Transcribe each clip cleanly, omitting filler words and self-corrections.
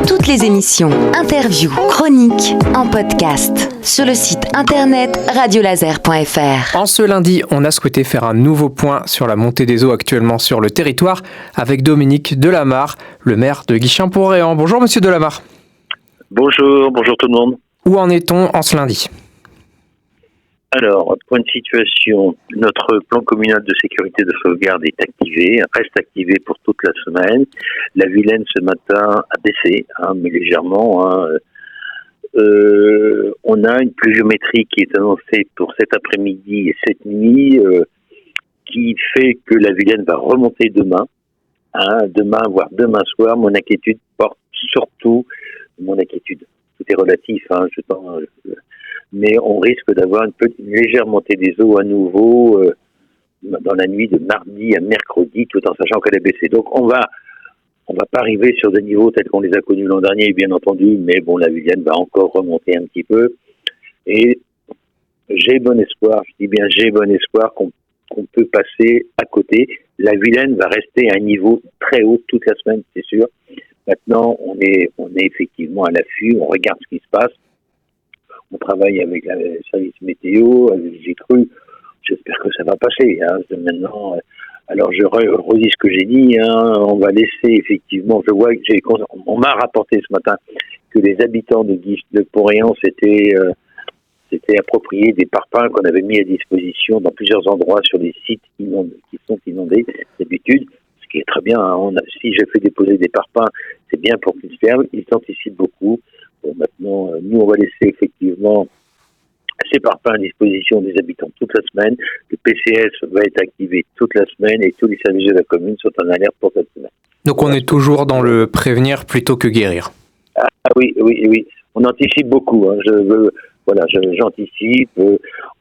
Toutes les émissions, interviews, chroniques en podcast sur le site internet radiolaser.fr. En ce lundi, on a souhaité faire un nouveau point sur la montée des eaux actuellement sur le territoire avec Dominique Delamarre, le maire de Guichen-Pont-Réan. Bonjour monsieur Delamarre. Bonjour tout le monde. Où en est-on en ce lundi ? Alors, point de situation, notre plan communal de sécurité de sauvegarde est activé, reste activé pour toute la semaine. La Vilaine ce matin a baissé, mais légèrement. On a une pluviométrie qui est annoncée pour cet après-midi et cette nuit, qui fait que la Vilaine va remonter demain, voire demain soir. Mon inquiétude porte surtout, tout est relatif, mais on risque d'avoir une légère montée des eaux à nouveau dans la nuit de mardi à mercredi, tout en sachant qu'elle a baissé. Donc on va pas arriver sur des niveaux tels qu'on les a connus l'an dernier, bien entendu, mais bon, la Vilaine va encore remonter un petit peu. Et j'ai bon espoir qu'on peut passer à côté. La Vilaine va rester à un niveau très haut toute la semaine, c'est sûr. Maintenant, on est effectivement à l'affût, on regarde ce qui se passe. On travaille avec le service météo, avec J'ai Cru. J'espère que ça va passer. Maintenant, alors je redis ce que j'ai dit. On va laisser effectivement. Je vois que on m'a rapporté ce matin que les habitants de Pont-Réan s'étaient appropriés des parpaings qu'on avait mis à disposition dans plusieurs endroits sur des sites qui sont inondés d'habitude. Ce qui est très bien. Si j'ai fait déposer des parpaings, c'est bien pour qu'ils servent. Ils s'anticipent beaucoup. Bon, maintenant, nous, on va laisser effectivement ces parpaings à disposition des habitants toute la semaine. Le PCS va être activé toute la semaine et tous les services de la commune sont en alerte pour cette semaine. Donc on est toujours dans le prévenir plutôt que guérir. Oui. On anticipe beaucoup. J'anticipe.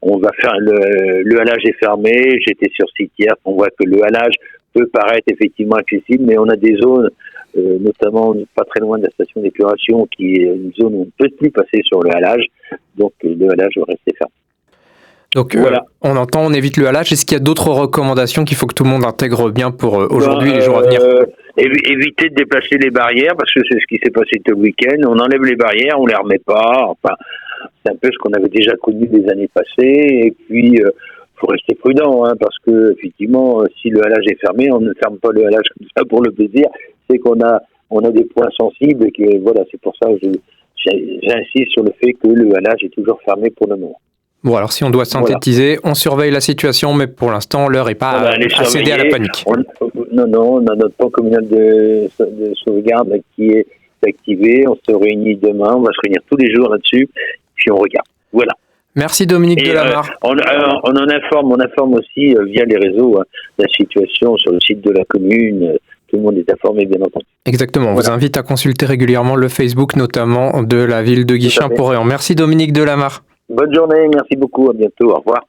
On va faire le halage est fermé. J'étais sur site hier. On voit que le halage peut paraître effectivement accessible, mais on a des zones, notamment pas très loin de la station d'épuration, qui est une zone où on ne peut plus passer sur le halage, donc le halage va rester fermé. Donc voilà. On évite le halage. Est-ce qu'il y a d'autres recommandations qu'il faut que tout le monde intègre bien pour aujourd'hui et les jours à venir ? Éviter de déplacer les barrières, parce que c'est ce qui s'est passé tout le week-end. On enlève les barrières, on les remet pas. Enfin, c'est un peu ce qu'on avait déjà connu des années passées. Et puis, faut rester prudent, parce que effectivement, si le halage est fermé, on ne ferme pas le halage comme ça pour le plaisir. C'est qu'on a des points sensibles et que voilà, c'est pour ça que j'insiste sur le fait que le halage est toujours fermé pour le moment. Bon, alors si on doit synthétiser, on surveille la situation, mais pour l'instant, l'heure n'est pas à céder à la panique. On a notre plan communal de sauvegarde qui est activé. On se réunit demain, on va se réunir tous les jours là-dessus, puis on regarde. Voilà. Merci Dominique Delamarre. On informe aussi via les réseaux la situation sur le site de la commune. Tout le monde est informé, bien entendu. Exactement. On vous invite à consulter régulièrement le Facebook, notamment de la ville de Guichen-Pont-Réan. Merci Dominique Delamarre. Bonne journée, merci beaucoup, à bientôt, au revoir.